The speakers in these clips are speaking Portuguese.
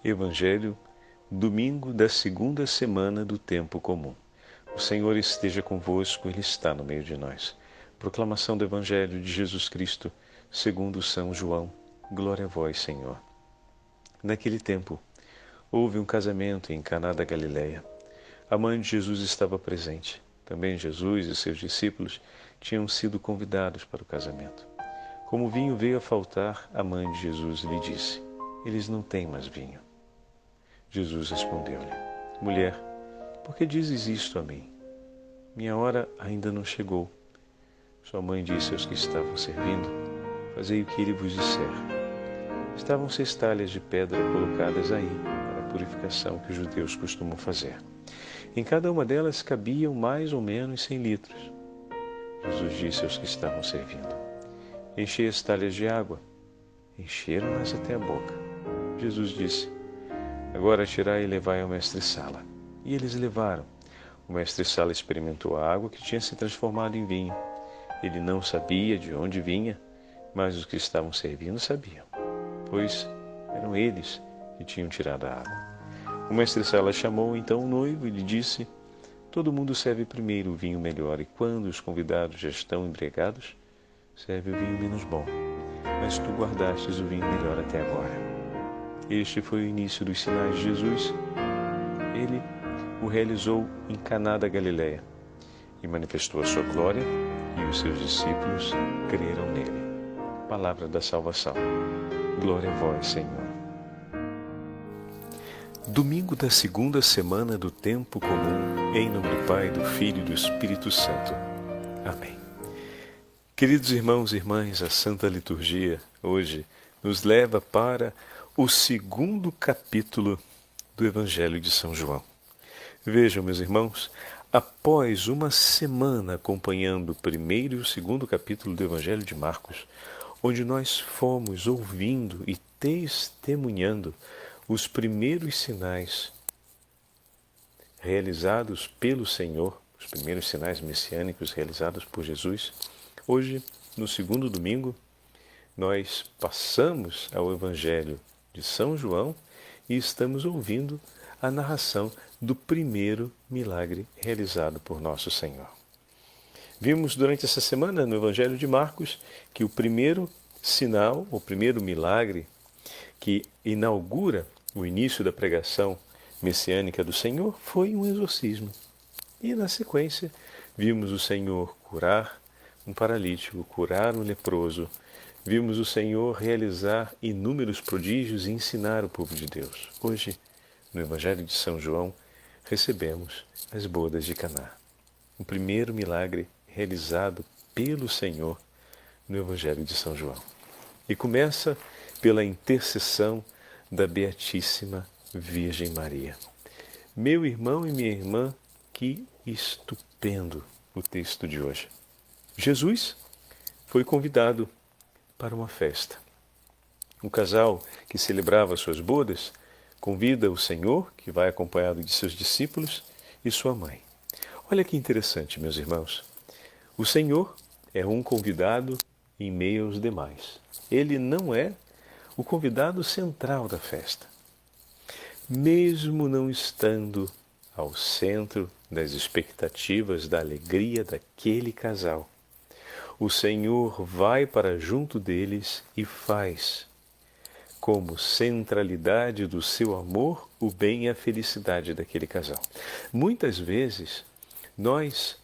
Evangelho, domingo da segunda semana do tempo comum. O Senhor esteja convosco, Ele está no meio de nós. Proclamação do Evangelho de Jesus Cristo, segundo São João. Glória a vós, Senhor. Naquele tempo, houve um casamento em Caná da Galileia. A mãe de Jesus estava presente. Também Jesus e seus discípulos tinham sido convidados para o casamento. Como o vinho veio a faltar, a mãe de Jesus lhe disse: eles não têm mais vinho. Jesus respondeu-lhe: mulher, por que dizes isto a mim? Minha hora ainda não chegou. Sua mãe disse aos que estavam servindo: fazei o que ele vos disser. Estavam 6 talhas de pedra colocadas aí, para a purificação que os judeus costumam fazer. Em cada uma delas cabiam mais ou menos 100 litros. Jesus disse aos que estavam servindo: enchei as talhas de água. Encheram-nas até a boca. Jesus disse: agora tirai e levai ao mestre-sala. E eles levaram. O mestre-sala experimentou a água que tinha se transformado em vinho. Ele não sabia de onde vinha, mas os que estavam servindo sabiam, pois eram eles que tinham tirado a água. O mestre-sala chamou então o noivo e lhe disse: todo mundo serve primeiro o vinho melhor, e quando os convidados já estão embriagados, serve o vinho menos bom. Mas tu guardastes o vinho melhor até agora. Este foi o início dos sinais de Jesus. Ele o realizou em Caná da Galileia e manifestou a sua glória, e os seus discípulos creram nele. Palavra da salvação. Glória a vós, Senhor. Domingo da segunda semana do tempo comum, em nome do Pai, do Filho e do Espírito Santo. Amém. Queridos irmãos e irmãs, a Santa Liturgia hoje nos leva para o segundo capítulo do Evangelho de São João. Vejam, meus irmãos, após uma semana acompanhando o primeiro e o segundo capítulo do Evangelho de Marcos, onde nós fomos ouvindo e testemunhando os primeiros sinais realizados pelo Senhor, os primeiros sinais messiânicos realizados por Jesus, hoje, no segundo domingo, nós passamos ao Evangelho de São João e estamos ouvindo a narração do primeiro milagre realizado por nosso Senhor. Vimos durante essa semana no Evangelho de Marcos que o primeiro sinal, o primeiro milagre que inaugura o início da pregação messiânica do Senhor foi um exorcismo. E na sequência vimos o Senhor curar um paralítico, curar um leproso. Vimos o Senhor realizar inúmeros prodígios e ensinar o povo de Deus. Hoje, no Evangelho de São João, recebemos as bodas de Caná. O primeiro milagre realizado pelo Senhor no Evangelho de São João. E começa pela intercessão da Beatíssima Virgem Maria. Meu irmão e minha irmã, que estupendo o texto de hoje. Jesus foi convidado para uma festa. Um casal que celebrava suas bodas convida o Senhor, que vai acompanhado de seus discípulos, e sua mãe. Olha que interessante, meus irmãos. O Senhor é um convidado em meio aos demais. Ele não é o convidado central da festa. Mesmo não estando ao centro das expectativas da alegria daquele casal, o Senhor vai para junto deles e faz, como centralidade do seu amor, o bem e a felicidade daquele casal. Muitas vezes, nós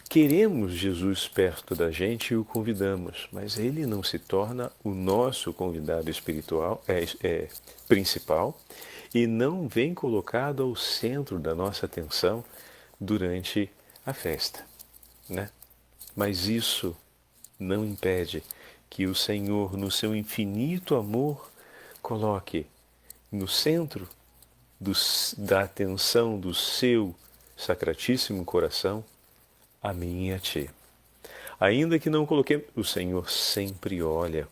queremos Jesus perto da gente e o convidamos, mas ele não se torna o nosso convidado espiritual, principal, e não vem colocado ao centro da nossa atenção durante a festa, né? Mas isso não impede que o Senhor, no seu infinito amor, coloque no centro da atenção do seu sacratíssimo coração a mim e a ti. Ainda que não coloquemos, o Senhor sempre olha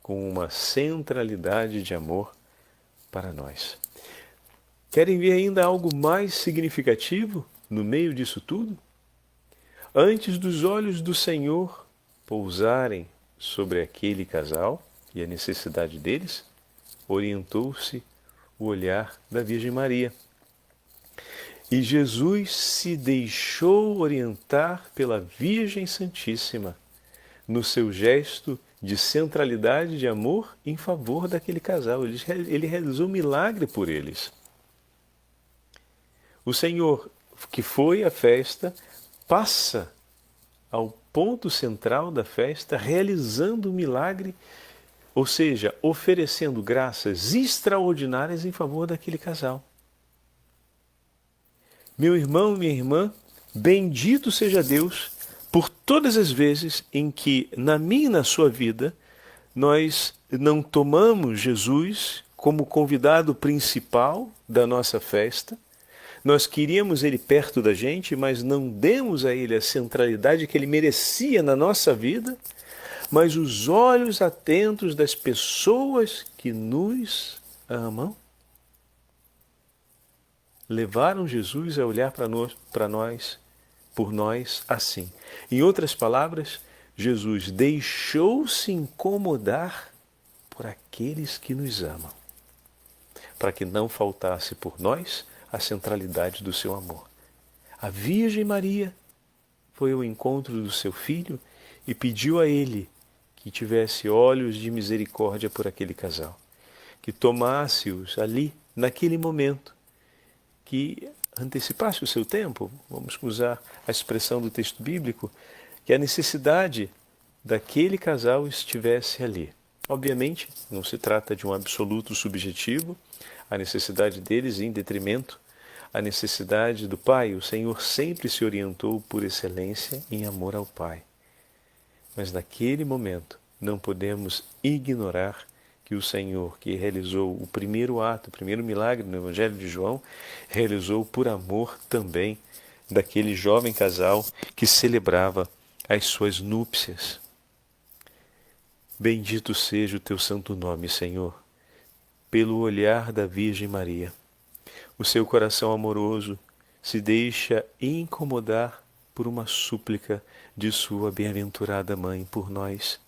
com uma centralidade de amor para nós. Querem ver ainda algo mais significativo no meio disso tudo? Antes dos olhos do Senhor pousarem sobre aquele casal e a necessidade deles, orientou-se o olhar da Virgem Maria. E Jesus se deixou orientar pela Virgem Santíssima no seu gesto de centralidade de amor em favor daquele casal. Ele realizou um milagre por eles. O Senhor, que foi à festa, passa ao ponto central da festa, realizando um milagre, ou seja, oferecendo graças extraordinárias em favor daquele casal. Meu irmão e minha irmã, bendito seja Deus por todas as vezes em que, na minha e na sua vida, nós não tomamos Jesus como convidado principal da nossa festa. Nós queríamos Ele perto da gente, mas não demos a Ele a centralidade que Ele merecia na nossa vida, mas os olhos atentos das pessoas que nos amam levaram Jesus a olhar para nós, por nós, assim. Em outras palavras, Jesus deixou-se incomodar por aqueles que nos amam, para que não faltasse por nós a centralidade do seu amor. A Virgem Maria foi ao encontro do seu filho e pediu a ele que tivesse olhos de misericórdia por aquele casal, que tomasse-os ali, naquele momento, que antecipasse o seu tempo, vamos usar a expressão do texto bíblico, que a necessidade daquele casal estivesse ali. Obviamente, não se trata de um absoluto subjetivo, a necessidade deles em detrimento à necessidade do Pai. O Senhor sempre se orientou por excelência em amor ao Pai. Mas naquele momento não podemos ignorar que o Senhor, que realizou o primeiro ato, o primeiro milagre no Evangelho de João, realizou por amor também daquele jovem casal que celebrava as suas núpcias. Bendito seja o teu santo nome, Senhor, pelo olhar da Virgem Maria. O seu coração amoroso se deixa incomodar por uma súplica de sua bem-aventurada mãe por nós.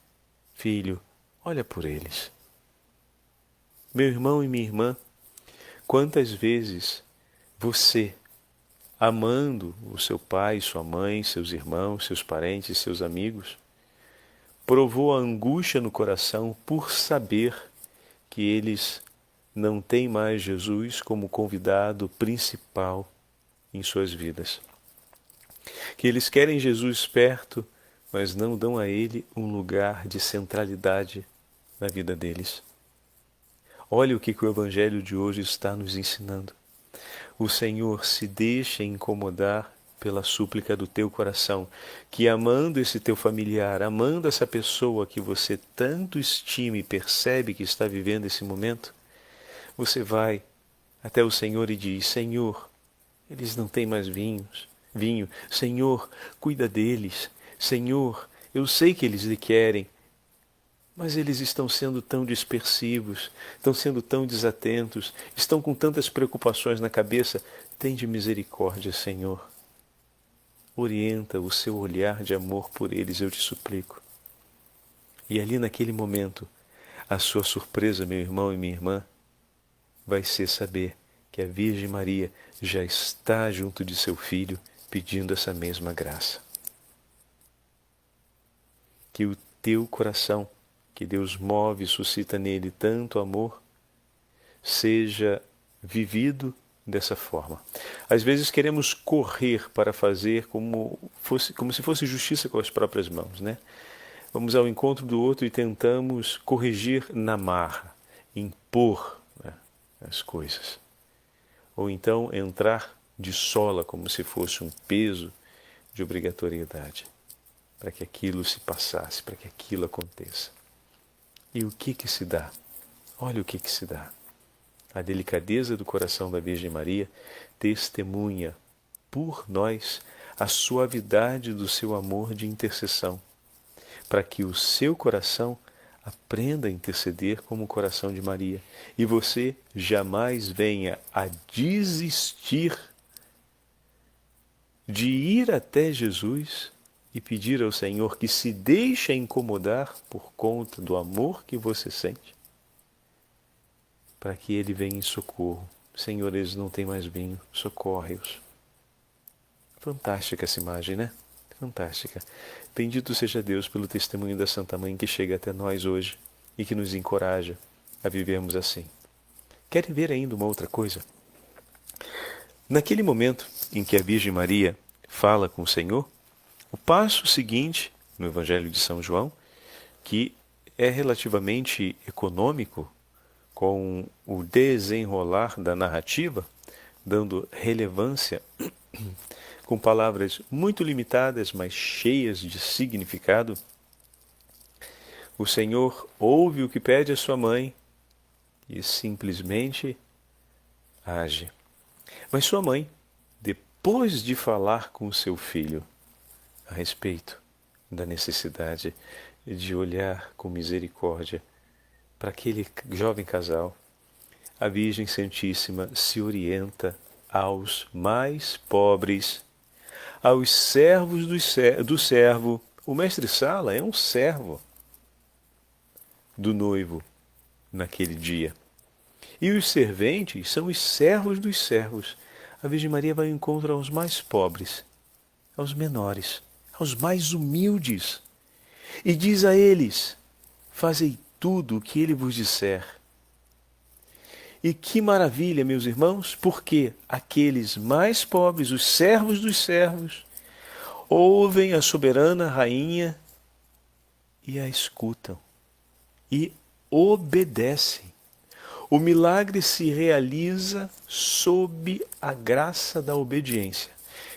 Filho, olha por eles. Meu irmão e minha irmã, quantas vezes você, amando o seu pai, sua mãe, seus irmãos, seus parentes, seus amigos, provou a angústia no coração por saber que eles não têm mais Jesus como convidado principal em suas vidas. Que eles querem Jesus perto, mas não dão a Ele um lugar de centralidade na vida deles. Olha o que o Evangelho de hoje está nos ensinando. O Senhor se deixa incomodar pela súplica do teu coração, que amando esse teu familiar, amando essa pessoa que você tanto estima e percebe que está vivendo esse momento, você vai até o Senhor e diz: Senhor, eles não têm mais vinho. Senhor, cuida deles. Senhor, eu sei que eles lhe querem, mas eles estão sendo tão dispersivos, estão sendo tão desatentos, estão com tantas preocupações na cabeça. Tende misericórdia, Senhor. Orienta o seu olhar de amor por eles, eu te suplico. E ali naquele momento, a sua surpresa, meu irmão e minha irmã, vai ser saber que a Virgem Maria já está junto de seu filho pedindo essa mesma graça. Que o teu coração, que Deus move e suscita nele tanto amor, seja vivido dessa forma. Às vezes queremos correr para fazer como se fosse justiça com as próprias mãos, né? Vamos ao encontro do outro e tentamos corrigir na marra, impor, né, as coisas. Ou então entrar de sola como se fosse um peso de obrigatoriedade, para que aquilo se passasse, para que aquilo aconteça. E o que se dá? Olha o que se dá. A delicadeza do coração da Virgem Maria testemunha por nós a suavidade do seu amor de intercessão, para que o seu coração aprenda a interceder como o coração de Maria e você jamais venha a desistir de ir até Jesus e pedir ao Senhor que se deixe incomodar por conta do amor que você sente. para que ele venha em socorro. Senhor, eles não têm mais vinho, socorre-os. Fantástica essa imagem, né? Fantástica. Bendito seja Deus pelo testemunho da Santa Mãe que chega até nós hoje e que nos encoraja a vivermos assim. Querem ver ainda uma outra coisa? Naquele momento em que a Virgem Maria fala com o Senhor, o passo seguinte no Evangelho de São João, que é relativamente econômico com o desenrolar da narrativa, dando relevância com palavras muito limitadas, mas cheias de significado. O Senhor ouve o que pede a sua mãe e simplesmente age. Mas sua mãe, depois de falar com o seu filho a respeito da necessidade de olhar com misericórdia para aquele jovem casal, a Virgem Santíssima se orienta aos mais pobres, aos servos do servo. O mestre Sala é um servo do noivo naquele dia. E os serventes são os servos dos servos. A Virgem Maria vai ao encontro aos mais pobres, aos menores, aos mais humildes. E diz a eles: fazei tudo o que ele vos disser. E que maravilha, meus irmãos, porque aqueles mais pobres, os servos dos servos, ouvem a soberana rainha e a escutam e obedecem. O milagre se realiza sob a graça da obediência.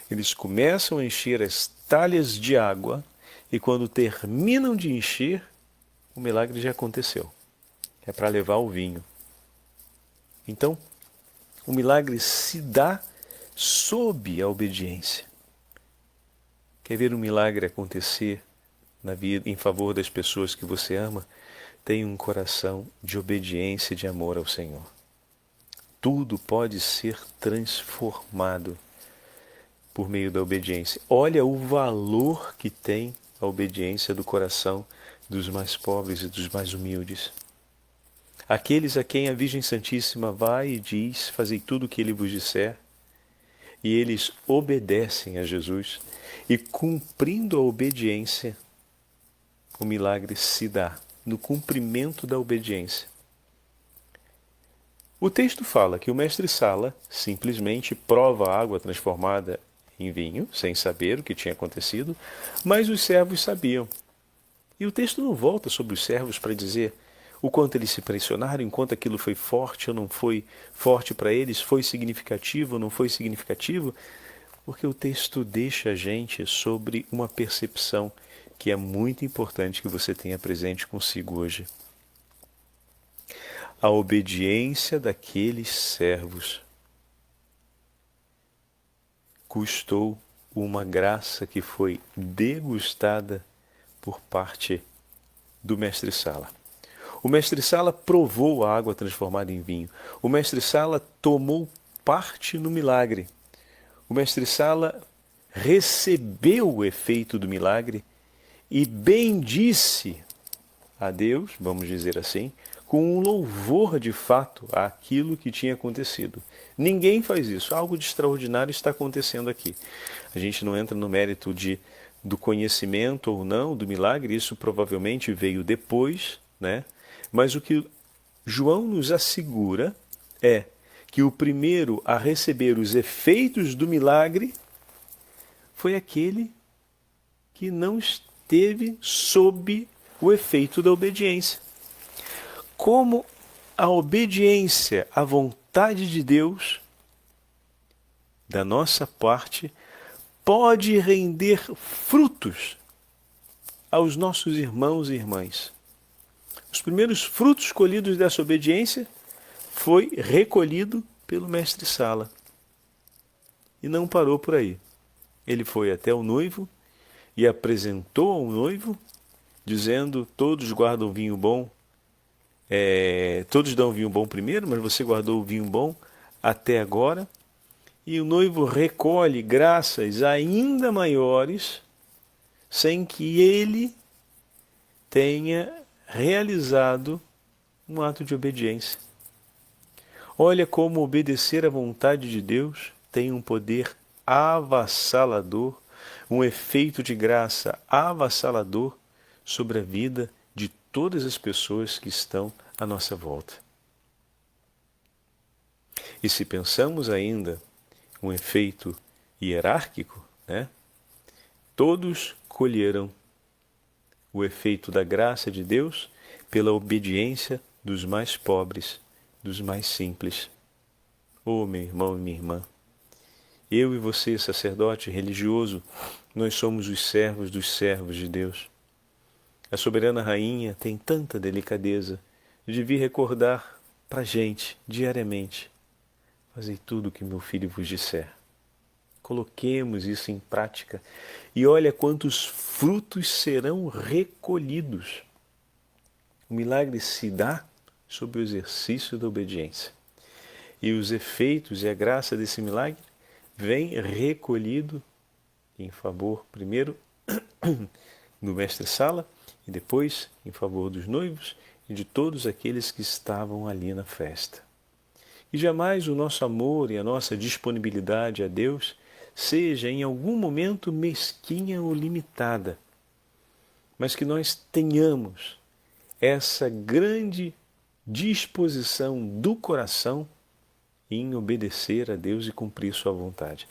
Eles começam a encher as talhas de água e quando terminam de encher, o milagre já aconteceu. É para levar o vinho. Então, o milagre se dá sob a obediência. Quer ver um milagre acontecer na vida em favor das pessoas que você ama? Tenha um coração de obediência e de amor ao Senhor. Tudo pode ser transformado por meio da obediência. Olha o valor que tem a obediência do coração dos mais pobres e dos mais humildes. Aqueles a quem a Virgem Santíssima vai e diz: fazei tudo o que ele vos disser, e eles obedecem a Jesus, e cumprindo a obediência, o milagre se dá no cumprimento da obediência. O texto fala que o mestre Sala simplesmente prova a água transformada em vinho, sem saber o que tinha acontecido, mas os servos sabiam. E o texto não volta sobre os servos para dizer o quanto eles se pressionaram, enquanto aquilo foi forte ou não foi forte para eles, foi significativo ou não foi significativo, porque o texto deixa a gente sobre uma percepção que é muito importante que você tenha presente consigo hoje. A obediência daqueles servos custou uma graça que foi degustada por parte do mestre Sala. O mestre Sala provou a água transformada em vinho. O mestre Sala tomou parte no milagre. O mestre Sala recebeu o efeito do milagre e bendisse a Deus, vamos dizer assim, com um louvor de fato àquilo que tinha acontecido. Ninguém faz isso. Algo de extraordinário está acontecendo aqui. A gente não entra no mérito do conhecimento ou não do milagre, isso provavelmente veio depois, né? Mas o que João nos assegura é que o primeiro a receber os efeitos do milagre foi aquele que não esteve sob o efeito da obediência. Como a obediência à vontade de Deus, da nossa parte, pode render frutos aos nossos irmãos e irmãs. Os primeiros frutos colhidos dessa obediência foi recolhido pelo mestre Sala. E não parou por aí. Ele foi até o noivo e apresentou ao noivo, dizendo: todos guardam vinho bom, todos dão vinho bom primeiro, mas você guardou o vinho bom até agora. E o noivo recolhe graças ainda maiores, sem que ele tenha realizado um ato de obediência. Olha como obedecer à vontade de Deus tem um poder avassalador, um efeito de graça avassalador sobre a vida de todas as pessoas que estão à nossa volta. E se pensamos ainda um efeito hierárquico, né? Todos colheram o efeito da graça de Deus pela obediência dos mais pobres, dos mais simples. Oh, meu irmão e minha irmã, eu e você, sacerdote religioso, nós somos os servos dos servos de Deus. A soberana rainha tem tanta delicadeza de vir recordar para a gente, diariamente: fazei tudo o que meu filho vos disser. Coloquemos isso em prática e olha quantos frutos serão recolhidos. O milagre se dá sob o exercício da obediência. E os efeitos e a graça desse milagre vem recolhido em favor, primeiro, do mestre-sala e depois em favor dos noivos e de todos aqueles que estavam ali na festa. E jamais o nosso amor e a nossa disponibilidade a Deus seja em algum momento mesquinha ou limitada, mas que nós tenhamos essa grande disposição do coração em obedecer a Deus e cumprir sua vontade.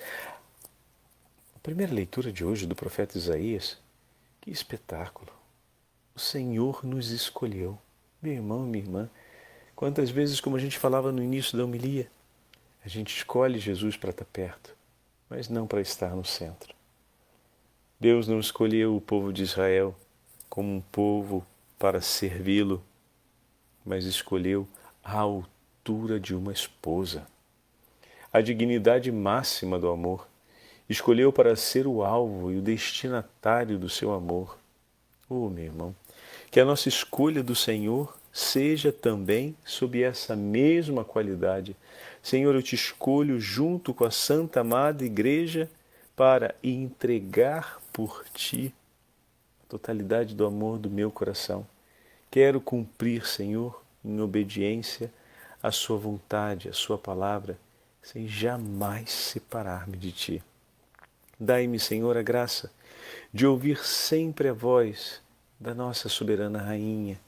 A primeira leitura de hoje do profeta Isaías, que espetáculo! O Senhor nos escolheu. Meu irmão, minha irmã, quantas vezes, como a gente falava no início da homilia, a gente escolhe Jesus para estar perto, mas não para estar no centro. Deus não escolheu o povo de Israel como um povo para servi-lo, mas escolheu a altura de uma esposa, a dignidade máxima do amor. Escolheu para ser o alvo e o destinatário do seu amor. Oh, meu irmão, que a nossa escolha do Senhor seja também sob essa mesma qualidade. Senhor, eu te escolho junto com a Santa Amada Igreja para entregar por ti a totalidade do amor do meu coração. Quero cumprir, Senhor, em obediência à sua vontade, à sua palavra, sem jamais separar-me de ti. Dai-me, Senhor, a graça de ouvir sempre a voz da nossa soberana Rainha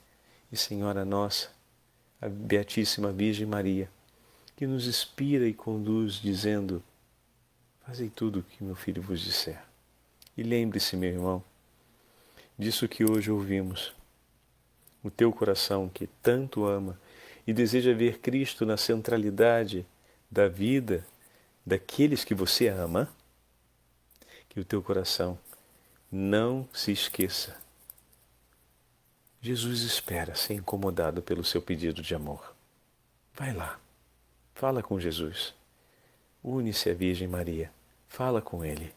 e Senhora nossa, a Beatíssima Virgem Maria, que nos inspira e conduz, dizendo: fazei tudo o que meu filho vos disser. E lembre-se, meu irmão, disso que hoje ouvimos. O teu coração, que tanto ama e deseja ver Cristo na centralidade da vida daqueles que você ama, que o teu coração não se esqueça. Jesus espera ser incomodado pelo seu pedido de amor. Vai lá, fala com Jesus. Une-se à Virgem Maria, fala com Ele.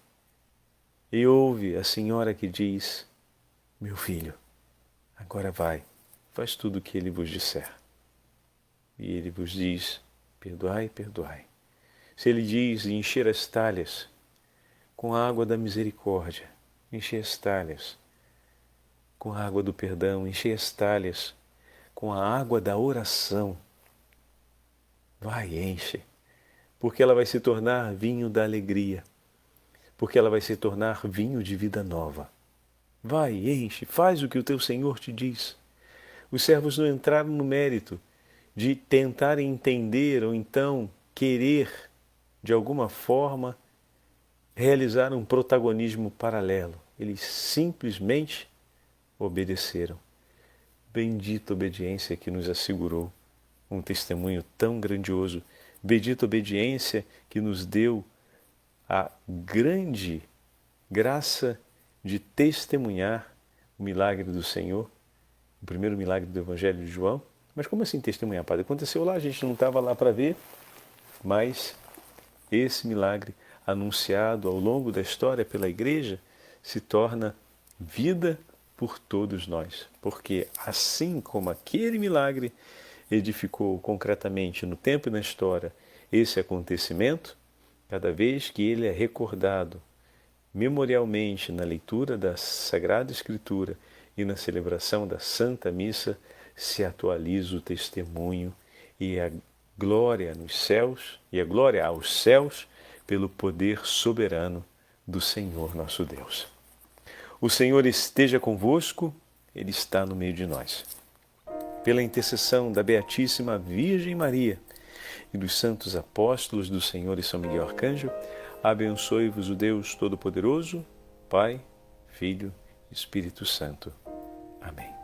E ouve a senhora que diz: meu filho, agora vai, faz tudo o que Ele vos disser. E Ele vos diz: perdoai, perdoai. Se Ele diz encher as talhas com a água da misericórdia, encher as talhas com a água do perdão, encher as talhas com a água da oração, vai, enche, porque ela vai se tornar vinho da alegria, porque ela vai se tornar vinho de vida nova. Vai, enche, faz o que o teu Senhor te diz. Os servos não entraram no mérito de tentar entender ou então querer, de alguma forma, realizar um protagonismo paralelo. Eles simplesmente obedeceram. Bendita obediência que nos assegurou um testemunho tão grandioso. Bendita obediência que nos deu a grande graça de testemunhar o milagre do Senhor, o primeiro milagre do Evangelho de João. Mas como assim testemunhar, padre? Aconteceu lá, a gente não estava lá para ver, mas esse milagre anunciado ao longo da história pela Igreja se torna vida por todos nós, porque assim como aquele milagre edificou concretamente no tempo e na história esse acontecimento, cada vez que ele é recordado memorialmente na leitura da Sagrada Escritura e na celebração da Santa Missa, se atualiza o testemunho e a glória nos céus e a glória aos céus pelo poder soberano do Senhor nosso Deus. O Senhor esteja convosco, Ele está no meio de nós. Pela intercessão da Beatíssima Virgem Maria e dos santos apóstolos do Senhor e São Miguel Arcanjo, abençoe-vos o Deus Todo-Poderoso, Pai, Filho e Espírito Santo. Amém.